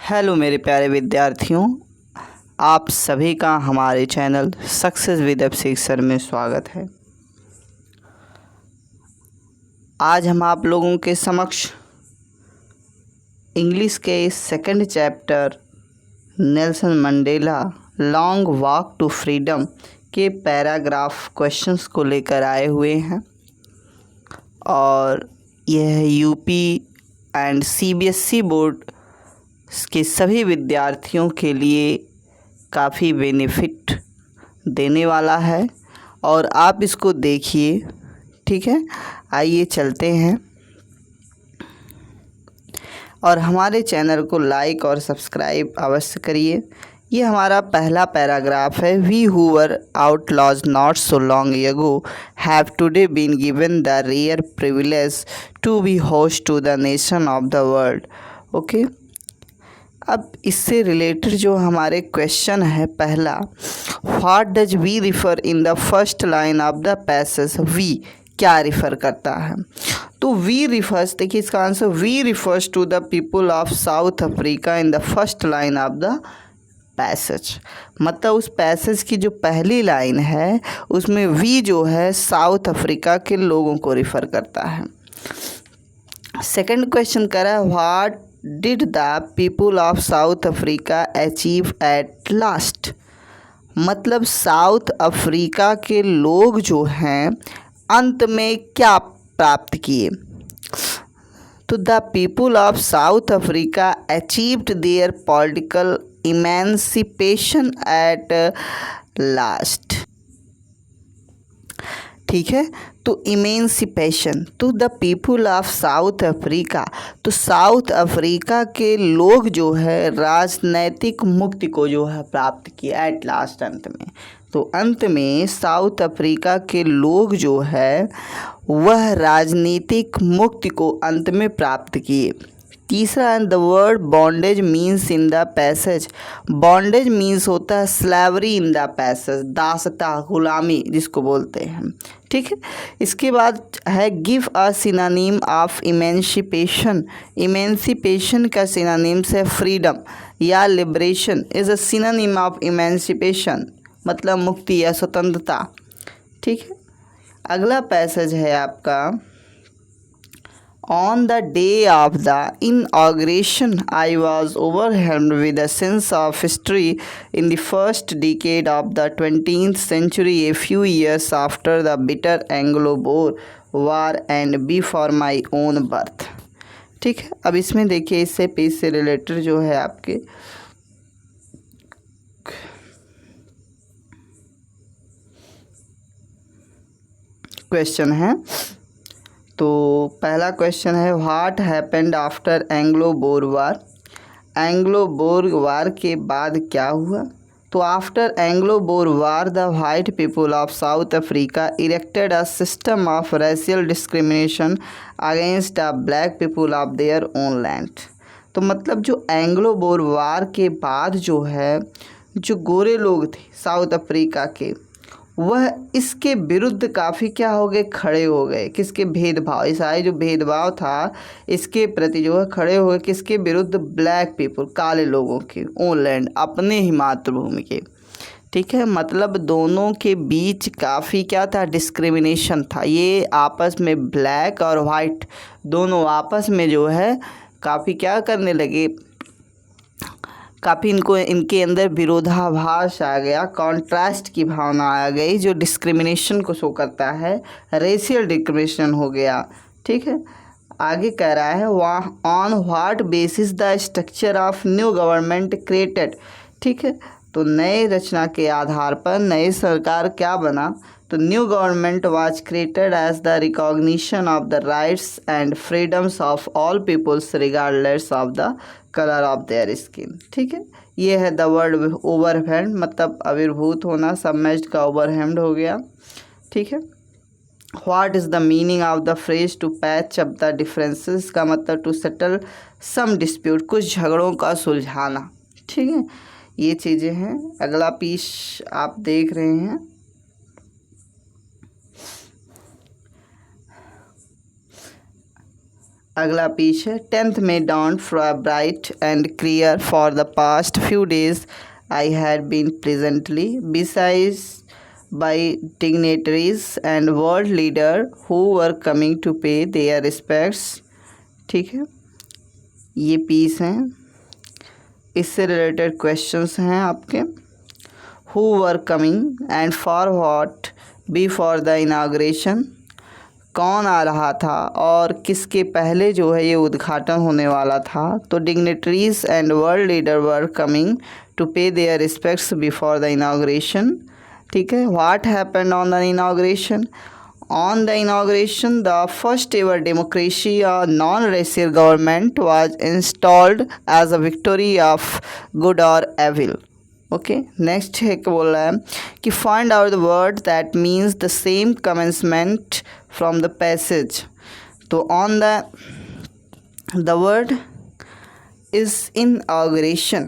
Hello मेरे प्यारे विद्यार्थियों, आप सभी का हमारे channel success with Abhishek sir में स्वागत है। आज हम आप लोगों के समक्ष इंग्लिश के second chapter Nelson Mandela long walk to freedom के पैराग्राफ क्वेश्चंस को लेकर आए हुए हैं और यह यूपी एंड सीबीएसई बोर्ड के सभी विद्यार्थियों के लिए काफ़ी बेनिफिट देने वाला है और आप इसको देखिए। ठीक है, आइए चलते हैं और हमारे चैनल को लाइक और सब्सक्राइब अवश्य करिए। ये हमारा पहला पैराग्राफ है। We who were outlaws not so long ago have today been given the rare privilege to be host to the nation of the world. Okay, अब इससे रिलेटेड जो हमारे क्वेश्चन है, पहला, what does we refer in the first line of the passage. We क्या refer करता है? तो वी रिफर्स, देखिए इसका answer, we refers to the people of South Africa in the first line of the passage. मतलब उस passage की जो पहली लाइन है उसमें वी जो है साउथ अफ्रीका के लोगों को रिफ़र करता है। सेकंड क्वेश्चन कर रहा है, what did the people of South Africa achieve at last. मतलब साउथ अफ्रीका के लोग जो हैं अंत में क्या प्राप्त किए। तो the people of South Africa achieved there political emancipation at last. ठीक है, तो इमेंसिपेशन, तो the people of South Africa, तो साउथ अफ्रीका के लोग जो है राजनैतिक मुक्ति को जो है प्राप्त किया एट लास्ट, अंत में। तो अंत में साउथ अफ्रीका के लोग जो है वह राजनीतिक मुक्ति को अंत में प्राप्त किए। तीसरा, the word bondage means in the passage. Bondage means होता है स्लेवरी इन द पैसेज, दासता, गुलामी जिसको बोलते हैं। ठीक है, इसके बाद है give a synonym of emancipation. Emancipation का सिनोनिम्स है फ्रीडम या liberation is a synonym of emancipation, मतलब मुक्ति या स्वतंत्रता। ठीक है, अगला पैसेज है आपका, On the day of the inauguration, I was overwhelmed with a sense of history in the first decade of the 20th century, a few years after the bitter Anglo-Boer War and before my own birth। ठीक है, अब इसमें देखिए इससे page से related जो है आपके क्वेश्चन है। तो पहला क्वेश्चन है, what happened after Anglo Boer war. Anglo Boer war के बाद क्या हुआ? तो after Anglo Boer war the white people of South Africa erected a system of racial discrimination against the black people of their own land. तो मतलब जो Anglo Boer war के बाद जो है जो गोरे लोग थे साउथ अफ्रीका के, वह इसके विरुद्ध काफ़ी क्या हो गए, खड़े हो गए। किसके? भेदभाव, ईसाई जो भेदभाव था इसके प्रति जो है खड़े हो गए। किसके विरुद्ध? ब्लैक पीपल, काले लोगों के ओन लैंड, अपने ही मातृभूमि के। ठीक है, मतलब दोनों के बीच काफ़ी क्या था, डिस्क्रिमिनेशन था। ये आपस में ब्लैक और वाइट दोनों आपस में जो है काफ़ी क्या करने लगे, काफ़ी इनके अंदर विरोधाभास आ गया, कॉन्ट्रास्ट की भावना आ गई जो डिस्क्रिमिनेशन को शो करता है, रेशियल डिस्क्रिमिनेशन हो गया। ठीक है, आगे कह रहा है, on what basis the structure of new government created. ठीक है, तो नए रचना के आधार पर नई सरकार क्या बना? तो new government was created as the recognition of the rights and freedoms of all peoples regardless of the colour of their skin. ठीक है, ये है द वर्ड ओवरवेल्ड, मतलब आविर्भूत होना, सबमर्ज्ड का ओवरवेल्ड हो गया। ठीक है, what is the meaning of the phrase to patch up the differences का मतलब टू सेटल सम डिस्प्यूट, कुछ झगड़ों का सुलझाना। ठीक है, ये चीज़ें हैं। अगला पीस आप देख रहे हैं, अगला पीस है 10th में dawned bright and clear. For the past few days I had been pleasantly besieged by dignitaries and world leaders who were coming to pay their respects. ठीक है, ये पीस हैं, इससे रिलेटेड क्वेश्चंस हैं आपके. Who were coming and for what, be for the inauguration, कौन आ रहा था और किसके पहले जो है ये उद्घाटन होने वाला था. तो dignitaries and world leader were coming to pay their respects before the inauguration. ठीक है. What happened on the inauguration. On the inauguration, the first ever democracy non-racial government was installed as a victory of good or evil. Okay. Next है क्या बोल रहा है कि find out the word that means the same commencement from the passage. तो on the word is inauguration.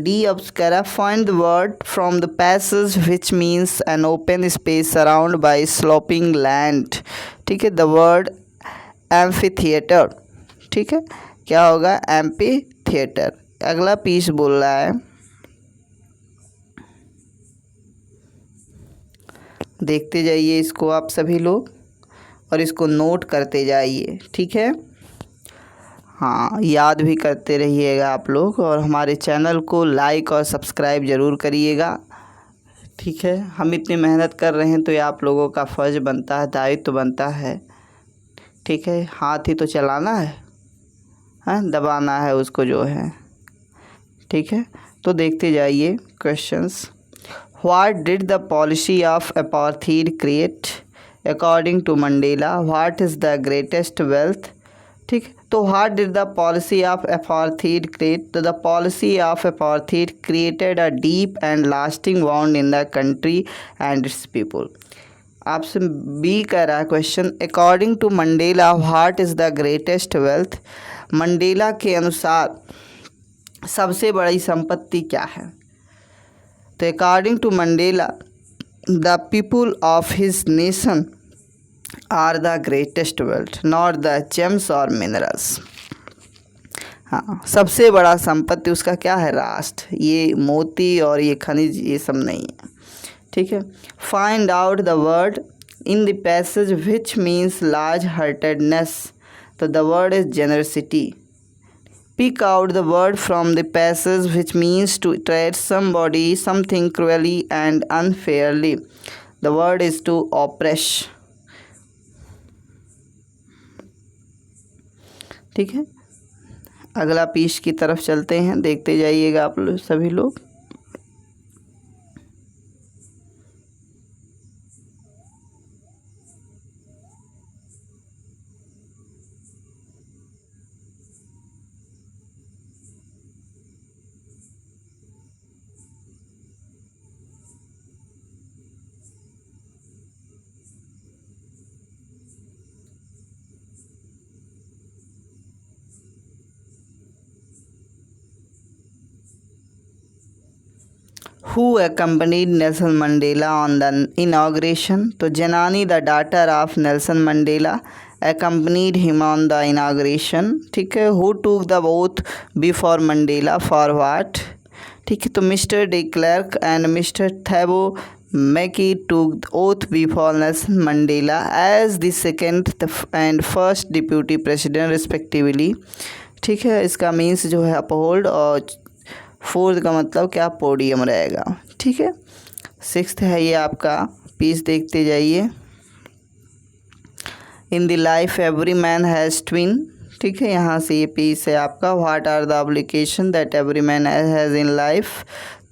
D obscura, find the word from the passage which means an open space surrounded by sloping land. ठीक है. the word amphitheater. ठीक है. क्या होगा? amphitheater. अगला piece बोल रहा है, देखते जाइए इसको आप सभी लोग और इसको नोट करते जाइए. ठीक है. हाँ, याद भी करते रहिएगा आप लोग और हमारे चैनल को लाइक और सब्सक्राइब ज़रूर करिएगा. ठीक है. हम इतनी मेहनत कर रहे हैं तो ये आप लोगों का फ़र्ज़ बनता है, दायित्व तो बनता है. ठीक है. हाथ ही तो चलाना है, हाँ, दबाना है उसको जो है. ठीक है. तो देखते जाइए questions. What did the policy of apartheid create according to Mandela. What is the greatest wealth. ठीक. तो what did the policy of apartheid create. तो the policy of apartheid created a deep and lasting bond in the country and its people. आपसे B कह रहा है question. According to Mandela what is the greatest wealth. Mandela के अनुसार सबसे बड़ी संपत्ति क्या है. तो according to Mandela the people of his nation are the greatest wealth not the gems और मिनरल्स. हाँ, सबसे बड़ा संपत्ति उसका क्या है? राष्ट्र. ये मोती और ये खनिज ये सब नहीं है. ठीक है. Find out the word in the passage which means large heartedness. तो the word is generosity. Pick out the word from the passage which means to treat somebody something cruelly and unfairly. The word is to oppress. ठीक है. अगला piece की तरफ चलते हैं, देखते जाइएगा आप लोग सभी लोग. Who accompanied Nelson Mandela on the inauguration? तो जनानी the daughter of Nelson Mandela accompanied him on the inauguration. ठीक है. Who took the oath before Mandela for what? ठीक है. तो mister de Klerk and mister Thabo Mbeki took the oath before Nelson Mandela as the second and first deputy president respectively. ठीक है. इसका means जो है अपहोल्ड और fourth का मतलब क्या? पोडियम रहेगा. ठीक है. सिक्स्थ है ये आपका पीस, देखते जाइए. In the life every man has twin. ठीक है. यहाँ से ये पीस है आपका. What are the obligation that every man has in life.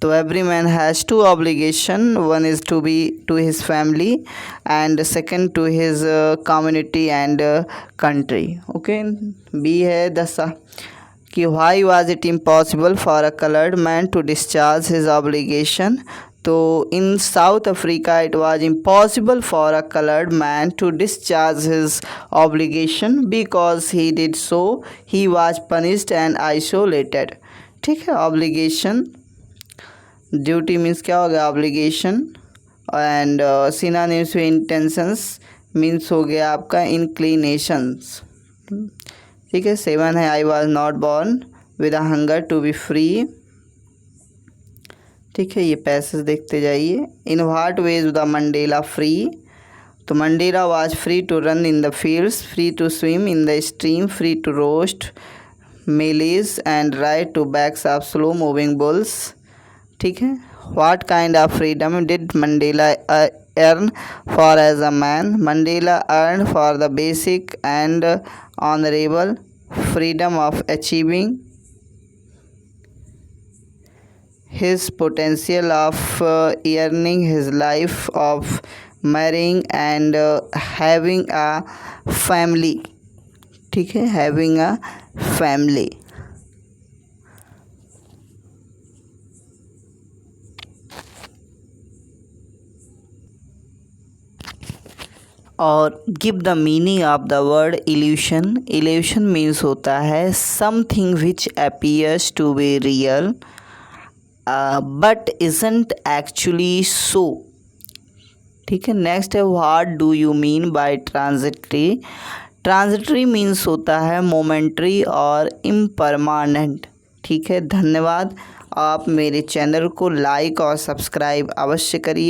तो every man has two obligation. One is to be to his family and second to his community and country. Okay. B है दसा कि why was it impossible for a coloured man to discharge his obligation. तो इन South Africa it was impossible for a coloured man to discharge his obligation because he did so he was punished and isolated. ठीक है. Obligation duty means क्या हो गया? Obligation. And synonyms intentions means हो गया आपका इंक्लिनेशंस। ठीक है। 7 है I was not born with a hunger to be free. ठीक है, ये पैसेज देखते जाइए। In what ways the Mandela free, तो Mandela was free to run in the fields, free to swim in the stream, free to roast mealies and ride to backs of slow moving bulls. ठीक है। What kind of freedom did Mandela earn for as a man? Mandela earned for the basic and honorable freedom of achieving his potential, of earning his life, of marrying and having a family। ठीक है, having a family। और give the meaning of the word illusion. Illusion means होता है something which appears to be real but isn't actually so. ठीक है। Next है what do you mean by transitory. Transitory means होता है momentary और impermanent. ठीक है। धन्यवाद। आप मेरे चैनल को लाइक और सब्सक्राइब अवश्य करिए।